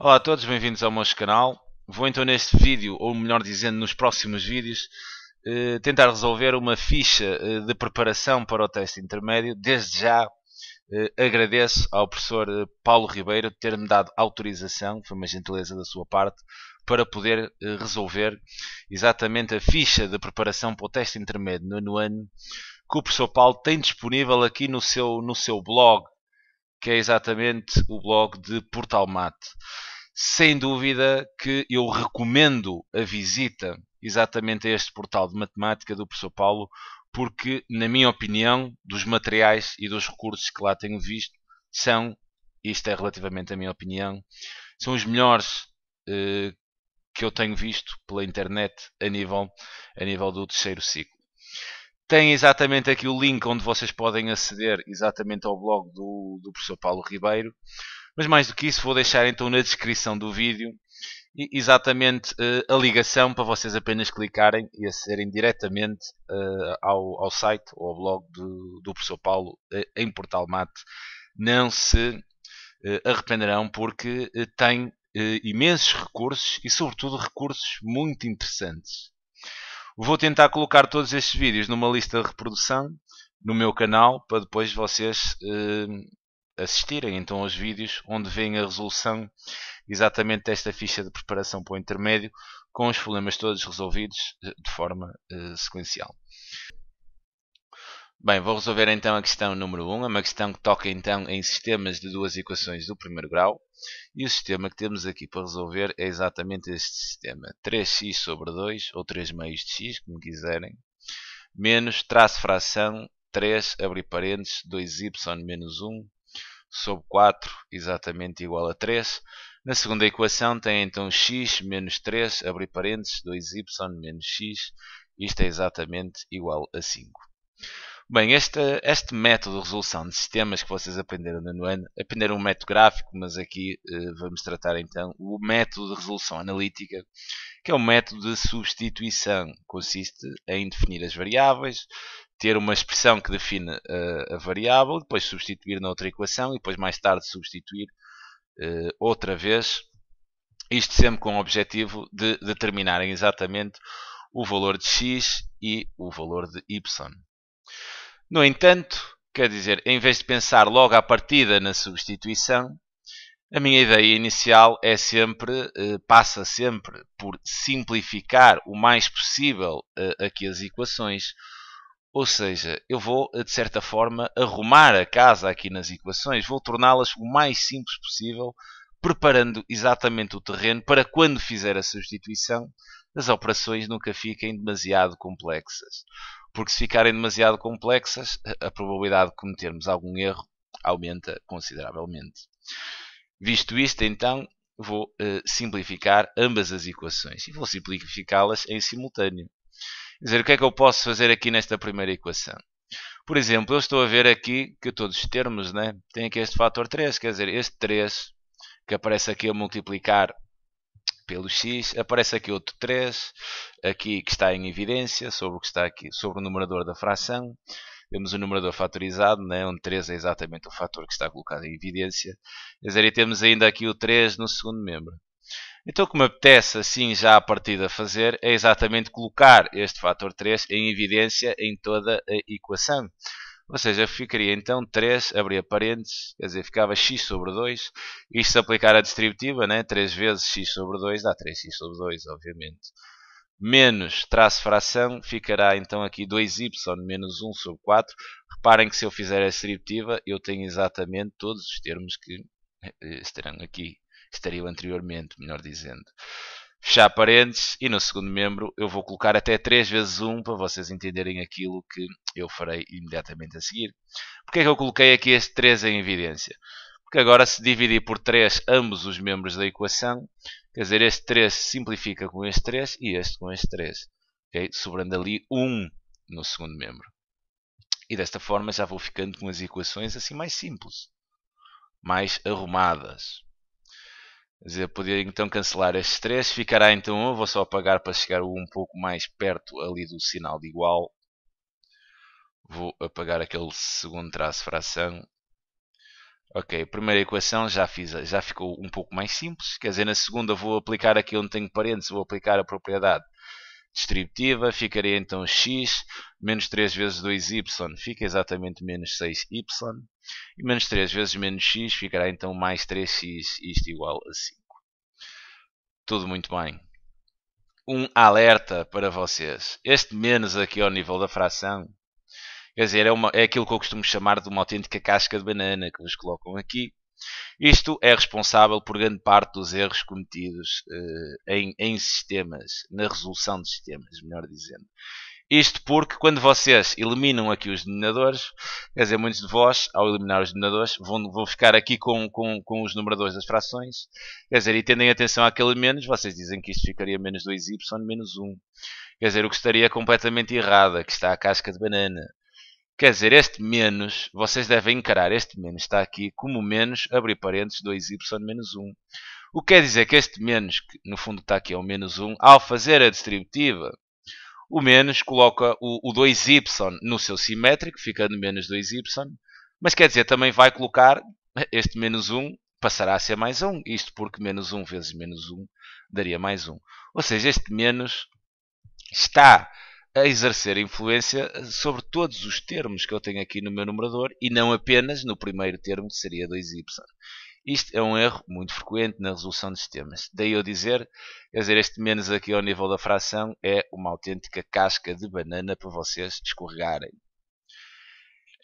Olá a todos, bem-vindos ao meu canal. Vou então neste vídeo, ou melhor dizendo, nos próximos vídeos, tentar resolver uma ficha de preparação para o teste intermédio. Desde já agradeço ao professor Paulo Ribeiro ter-me dado autorização, foi uma gentileza da sua parte, para poder resolver exatamente a ficha de preparação para o teste intermédio no nono ano que o professor Paulo tem disponível aqui no seu blog, que é exatamente o blog de Portalmate. Sem dúvida que eu recomendo a visita exatamente a este portal de matemática do professor Paulo, porque, na minha opinião, dos materiais e dos recursos que lá tenho visto, isto é relativamente a minha opinião, são os melhores que eu tenho visto pela internet a nível do terceiro ciclo. Tem exatamente aqui o link onde vocês podem aceder exatamente ao blog do professor Paulo Ribeiro. Mas mais do que isso, vou deixar então na descrição do vídeo exatamente a ligação para vocês apenas clicarem e acederem diretamente ao site ou ao blog do professor Paulo em Portalmate. Não se arrependerão porque tem imensos recursos e sobretudo recursos muito interessantes. Vou tentar colocar todos estes vídeos numa lista de reprodução no meu canal para depois vocês assistirem então aos vídeos onde vem a resolução exatamente desta ficha de preparação para o intermédio com os problemas todos resolvidos de forma sequencial. Bem, vou resolver então a questão número 1, é uma questão que toca então em sistemas de duas equações do primeiro grau, e o sistema que temos aqui para resolver é exatamente este sistema, 3x sobre 2, ou 3 meios de x, como quiserem, menos traço fração 3, abrir parênteses, 2y menos 1, sobre 4, exatamente igual a 3. Na segunda equação tem então x menos 3, abrir parênteses, 2y menos x, isto é exatamente igual a 5. Bem, este método de resolução de sistemas que vocês aprenderam no ano, aprenderam um método gráfico, mas aqui vamos tratar então o método de resolução analítica, que é um método de substituição. Consiste em definir as variáveis, ter uma expressão que define a variável, depois substituir na outra equação e depois mais tarde substituir outra vez. Isto sempre com o objetivo de determinarem exatamente o valor de x e o valor de y. No entanto, quer dizer, em vez de pensar logo à partida na substituição, a minha ideia inicial é sempre, passa sempre por simplificar o mais possível aqui as equações. Ou seja, eu vou, de certa forma, arrumar a casa aqui nas equações, vou torná-las o mais simples possível, preparando exatamente o terreno para quando fizer a substituição, as operações nunca fiquem demasiado complexas. Porque se ficarem demasiado complexas, a probabilidade de cometermos algum erro aumenta consideravelmente. Visto isto, então, vou simplificar ambas as equações e vou simplificá-las em simultâneo. Quer dizer, o que é que eu posso fazer aqui nesta primeira equação? Por exemplo, eu estou a ver aqui que todos os termos, né, tem aqui este fator 3, quer dizer, este 3 que aparece aqui a multiplicar pelo x, aparece aqui outro 3, aqui que está em evidência sobre o que está aqui, sobre o numerador da fração. Temos o numerador fatorizado, né, onde 3 é exatamente o fator que está colocado em evidência. Quer dizer, e temos ainda aqui o 3 no segundo membro. Então o que me apetece assim já a partir de fazer é exatamente colocar este fator 3 em evidência em toda a equação. Ou seja, ficaria então 3, abria parênteses, quer dizer, ficava x sobre 2. Isto se aplicar a distributiva, né? 3 vezes x sobre 2 dá 3x sobre 2, obviamente. Menos traço fração, ficará então aqui 2y menos 1 sobre 4. Reparem que se eu fizer a distributiva, eu tenho exatamente todos os termos que estarão aqui, estariam anteriormente, melhor dizendo. Fechar parênteses e no segundo membro eu vou colocar até 3 vezes 1 para vocês entenderem aquilo que eu farei imediatamente a seguir. Porquê é que eu coloquei aqui este 3 em evidência? Porque agora se dividir por 3 ambos os membros da equação, quer dizer, este 3 se simplifica com este 3 e este com este 3. Okay? Sobrando ali 1 no segundo membro. E desta forma já vou ficando com as equações assim mais simples, mais arrumadas. Quer dizer, podia então cancelar estes 3, ficará então 1, vou só apagar para chegar um pouco mais perto ali do sinal de igual. Vou apagar aquele segundo traço fração. Ok, a primeira equação já ficou um pouco mais simples. Quer dizer, na segunda vou aplicar aqui onde tenho parênteses, vou aplicar a propriedade distributiva. Ficaria então x menos 3 vezes 2y fica exatamente menos 6y. E menos 3 vezes menos x ficará então mais 3x, isto igual a 5. Tudo muito bem. Um alerta para vocês. Este menos aqui ao nível da fração, quer dizer, é aquilo que eu costumo chamar de uma autêntica casca de banana que vos colocam aqui. Isto é responsável por grande parte dos erros cometidos em sistemas, na resolução de sistemas, melhor dizendo. Isto porque quando vocês eliminam aqui os denominadores, quer dizer, muitos de vós, ao eliminar os denominadores, vão ficar aqui com os numeradores das frações, quer dizer, e tendem atenção àquele menos, vocês dizem que isto ficaria menos 2y menos 1. Quer dizer, o que estaria completamente errado, aqui está a casca de banana. Quer dizer, este menos, vocês devem encarar este menos, está aqui como menos, abrir parênteses, 2y menos 1. O que quer dizer que este menos, que no fundo está aqui ao menos 1, ao fazer a distributiva, o menos coloca o 2y no seu simétrico, ficando menos 2y, mas quer dizer, também vai colocar este menos 1, passará a ser mais 1, isto porque menos 1 vezes menos 1 daria mais 1. Ou seja, este menos está a exercer influência sobre todos os termos que eu tenho aqui no meu numerador e não apenas no primeiro termo, que seria 2y. Isto é um erro muito frequente na resolução de sistemas. Daí eu dizer, quer dizer, este menos aqui ao nível da fração é uma autêntica casca de banana para vocês escorregarem.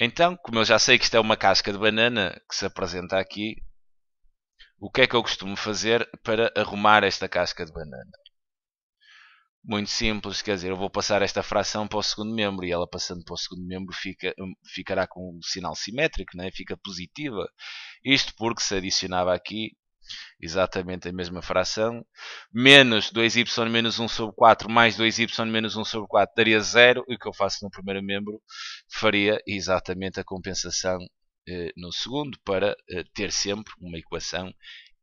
Então, como eu já sei que isto é uma casca de banana que se apresenta aqui, o que é que eu costumo fazer para arrumar esta casca de banana? Muito simples, quer dizer, eu vou passar esta fração para o segundo membro e ela passando para o segundo membro ficará com um sinal simétrico, né? Fica positiva. Isto porque se adicionava aqui exatamente a mesma fração, menos 2y menos 1 sobre 4 mais 2y menos 1 sobre 4 daria 0, e o que eu faço no primeiro membro faria exatamente a compensação no segundo, para ter sempre uma equação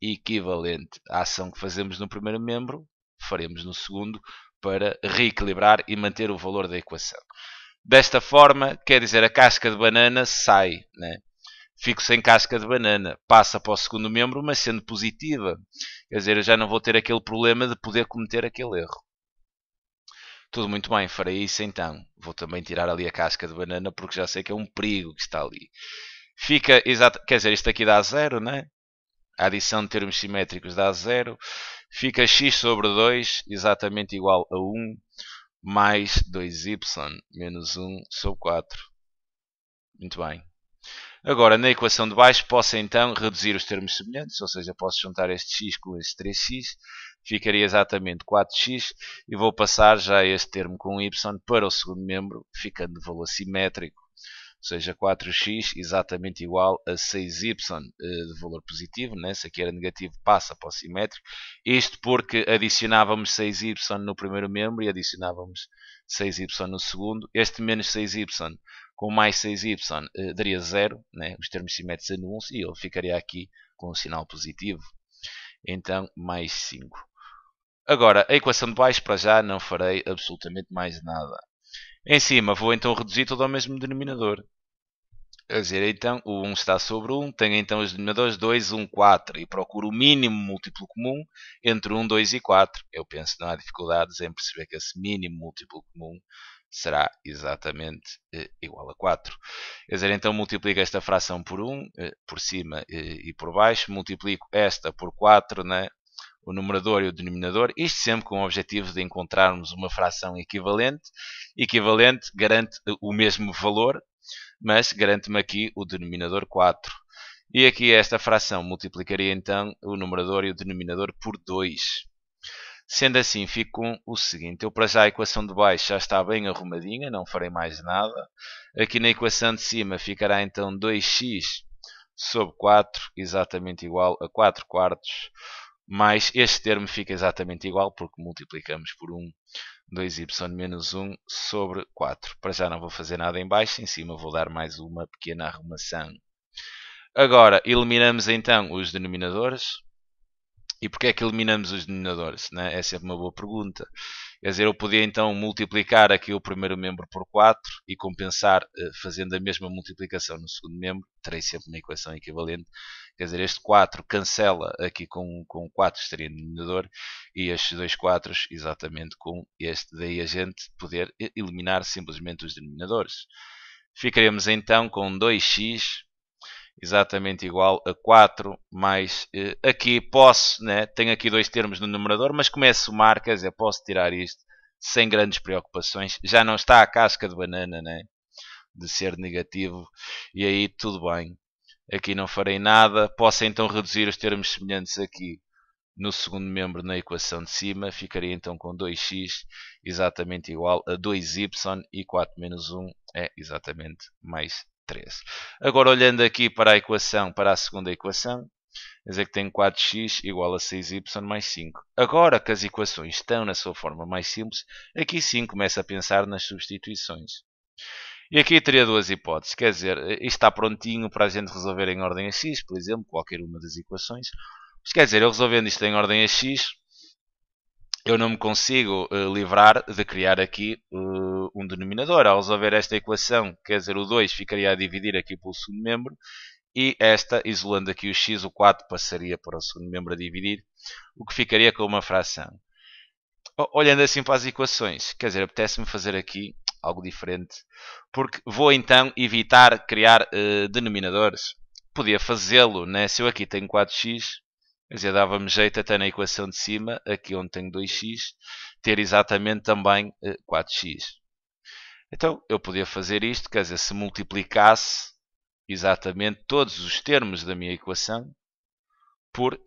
equivalente. A ação que fazemos no primeiro membro faremos no segundo, para reequilibrar e manter o valor da equação. Desta forma, quer dizer, a casca de banana sai, né? Fico sem casca de banana, passa para o segundo membro, mas sendo positiva. Quer dizer, eu já não vou ter aquele problema de poder cometer aquele erro. Tudo muito bem, farei isso então. Vou também tirar ali a casca de banana, porque já sei que é um perigo que está ali. Fica exato, quer dizer, isto aqui dá 0, né? A adição de termos simétricos dá 0. Fica x sobre 2 exatamente igual a 1 mais 2y menos 1 sobre 4. Muito bem. Agora, na equação de baixo, posso então reduzir os termos semelhantes, ou seja, posso juntar este x com este 3x, ficaria exatamente 4x, e vou passar já este termo com y para o segundo membro, ficando de valor simétrico, ou seja, 4x exatamente igual a 6y de valor positivo, né? Se aqui era negativo passa para o simétrico, isto porque adicionávamos 6y no primeiro membro e adicionávamos 6y no segundo, este menos 6y com mais 6y daria 0, né? Os termos simétricos anulam-se e ele ficaria aqui com um sinal positivo, então mais 5. Agora, a equação de baixo para já não farei absolutamente mais nada. Em cima vou então reduzir tudo ao mesmo denominador. Quer dizer, então o 1 está sobre 1, tenho então os denominadores 2, 1, 4 e procuro o mínimo múltiplo comum entre 1, 2 e 4. Eu penso que não há dificuldades em perceber que esse mínimo múltiplo comum será exatamente igual a 4. Quer dizer, então multiplico esta fração por 1, por cima e por baixo, multiplico esta por 4, né? O numerador e o denominador, isto sempre com o objetivo de encontrarmos uma fração equivalente. Equivalente garante o mesmo valor, mas garante-me aqui o denominador 4. E aqui esta fração multiplicaria então o numerador e o denominador por 2. Sendo assim, fico com o seguinte. Eu para já a equação de baixo já está bem arrumadinha, não farei mais nada. Aqui na equação de cima ficará então 2x sobre 4, exatamente igual a 4 quartos. Mas este termo fica exatamente igual, porque multiplicamos por 1, 2y menos 1 sobre 4. Para já não vou fazer nada em baixo, em cima vou dar mais uma pequena arrumação. Agora, eliminamos então os denominadores. E porquê é que eliminamos os denominadores? Né? É sempre uma boa pergunta. Quer dizer, eu podia então multiplicar aqui o primeiro membro por 4 e compensar fazendo a mesma multiplicação no segundo membro. Terei sempre uma equação equivalente. Quer dizer, este 4 cancela aqui com 4 estaria no denominador e estes dois 4 exatamente com este. Daí a gente poder eliminar simplesmente os denominadores. Ficaremos então com 2x exatamente igual a 4 mais, aqui posso, né, tenho aqui dois termos no numerador, mas como é somar, quer dizer, posso tirar isto sem grandes preocupações, já não está a casca de banana, né, de ser negativo, e aí tudo bem, aqui não farei nada, posso então reduzir os termos semelhantes aqui no segundo membro na equação de cima, ficaria então com 2x exatamente igual a 2y e 4 menos 1 é exatamente mais 3. Agora olhando aqui para a equação, para a segunda equação, quer dizer que tenho 4x igual a 6y mais 5. Agora que as equações estão na sua forma mais simples, aqui sim começo a pensar nas substituições. E aqui teria duas hipóteses, quer dizer, isto está prontinho para a gente resolver em ordem a x, por exemplo, qualquer uma das equações. Mas quer dizer, eu resolvendo isto em ordem a x, eu não me consigo livrar de criar aqui um denominador. Ao resolver esta equação, quer dizer, o 2 ficaria a dividir aqui pelo segundo membro, e esta, isolando aqui o x, o 4 passaria para o segundo membro a dividir, o que ficaria com uma fração. Olhando assim para as equações, quer dizer, apetece-me fazer aqui algo diferente, porque vou então evitar criar denominadores. Podia fazê-lo, né? Se eu aqui tenho 4x, quer dizer, dava-me jeito até na equação de cima, aqui onde tenho 2x, ter exatamente também 4x. Então, eu podia fazer isto, quer dizer, se multiplicasse exatamente todos os termos da minha equação por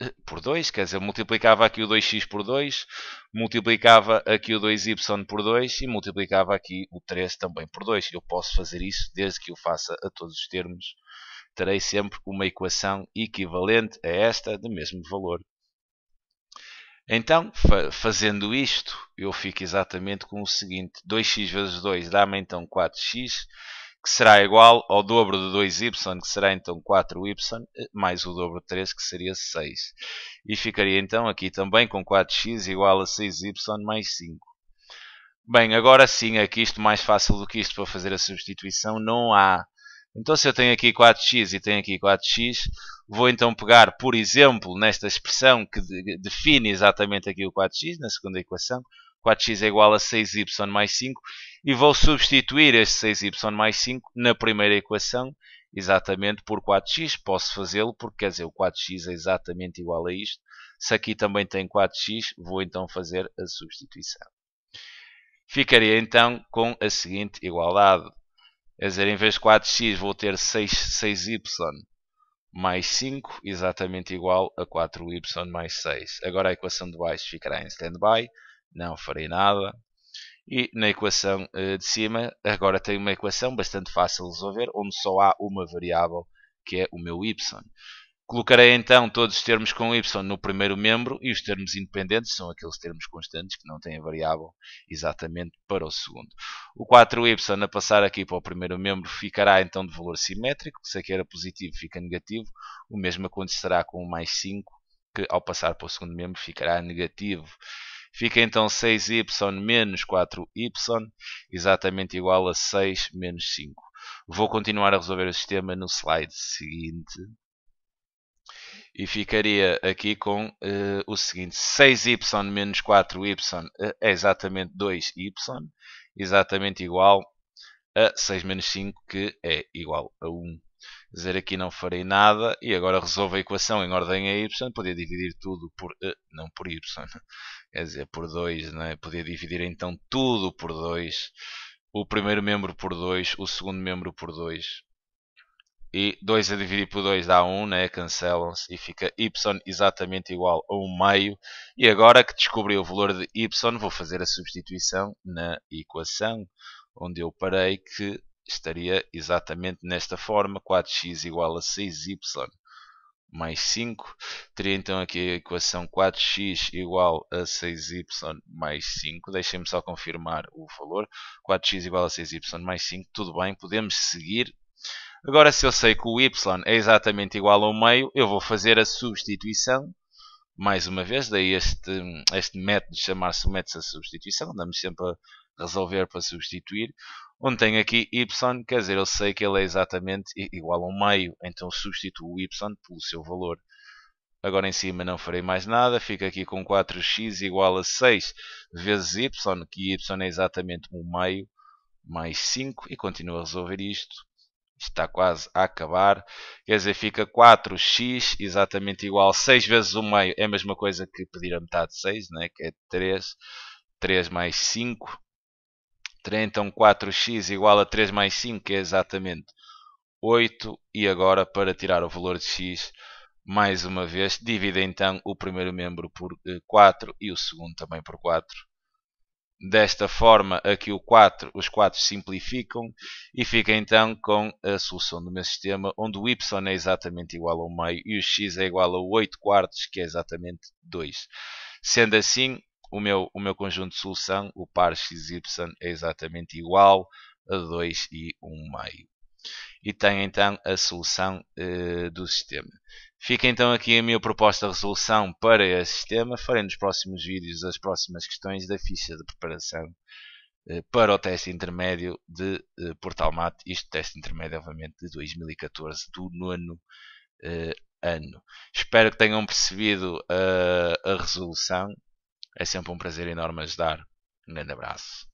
2, quer dizer, multiplicava aqui o 2x por 2, multiplicava aqui o 2y por 2 e multiplicava aqui o 3 também por 2. Eu posso fazer isso desde que eu faça a todos os termos. Terei sempre uma equação equivalente a esta de mesmo valor. Então, fazendo isto, eu fico exatamente com o seguinte. 2x vezes 2 dá-me então 4x, que será igual ao dobro de 2y, que será então 4y, mais o dobro de 3, que seria 6. E ficaria então aqui também com 4x igual a 6y mais 5. Bem, agora sim, aqui isto mais fácil do que isto para fazer a substituição não há. Então se eu tenho aqui 4x e tenho aqui 4x, vou então pegar, por exemplo, nesta expressão que define exatamente aqui o 4x, na segunda equação, 4x é igual a 6y mais 5, e vou substituir este 6y mais 5 na primeira equação, exatamente por 4x. Posso fazê-lo porque, quer dizer, o 4x é exatamente igual a isto. Se aqui também tem 4x, vou então fazer a substituição. Ficaria então com a seguinte igualdade. Quer dizer, em vez de 4x vou ter 6y mais 5, exatamente igual a 4y mais 6. Agora a equação de baixo ficará em stand-by, não farei nada. E na equação de cima, agora tenho uma equação bastante fácil de resolver, onde só há uma variável, que é o meu y. Colocarei então todos os termos com y no primeiro membro e os termos independentes são aqueles termos constantes que não têm a variável exatamente para o segundo. O 4y a passar aqui para o primeiro membro ficará então de valor simétrico, se aqui era positivo fica negativo, o mesmo acontecerá com o mais 5, que ao passar para o segundo membro ficará negativo. Fica então 6y menos 4y, exatamente igual a 6 menos 5. Vou continuar a resolver o sistema no slide seguinte. E ficaria aqui com o seguinte. 6y menos 4y é exatamente 2y, exatamente igual a 6 menos 5, que é igual a 1. Quer dizer, aqui não farei nada e agora resolvo a equação em ordem a y. Podia dividir tudo por não por y. Quer dizer, por 2, não é? Podia dividir então tudo por 2. O primeiro membro por 2, o segundo membro por 2. E 2 a dividir por 2 dá 1, né? Cancelam-se e fica y exatamente igual a 1 meio. E agora que descobri o valor de y, vou fazer a substituição na equação, onde eu parei que estaria exatamente nesta forma, 4x igual a 6y mais 5. Teria então aqui a equação 4x igual a 6y mais 5. Deixem-me só confirmar o valor. 4x igual a 6y mais 5. Tudo bem, podemos seguir. Agora, se eu sei que o y é exatamente igual ao meio, eu vou fazer a substituição. mais uma vez, daí este método chamar-se o método de substituição, andamos sempre a resolver para substituir, onde tenho aqui y, quer dizer, eu sei que ele é exatamente igual a 1 meio, então substituo o y pelo seu valor. Agora em cima não farei mais nada, fica aqui com 4x igual a 6 vezes y, que y é exatamente 1 meio, mais 5, e continuo a resolver isto. Está quase a acabar, quer dizer, fica 4x exatamente igual a 6 vezes 1 meio, é a mesma coisa que pedir a metade de 6, né? Que é 3, 3 mais 5, então 4x igual a 3 mais 5, que é exatamente 8, e agora para tirar o valor de x, mais uma vez, divide então o primeiro membro por 4 e o segundo também por 4. Desta forma, aqui os 4 simplificam e fica então com a solução do meu sistema, onde o y é exatamente igual ao meio e o x é igual a 8 quartos, que é exatamente 2. Sendo assim, o meu conjunto de solução, o par xy, é exatamente igual a 2 e 1 meio. E tem então a solução do sistema. Fica então aqui a minha proposta de resolução para este sistema. Farei nos próximos vídeos as próximas questões da ficha de preparação para o teste intermédio de Portal Mate. Isto teste intermédio, obviamente, de 2014, do nono ano. Espero que tenham percebido a resolução. É sempre um prazer enorme ajudar. Um grande abraço.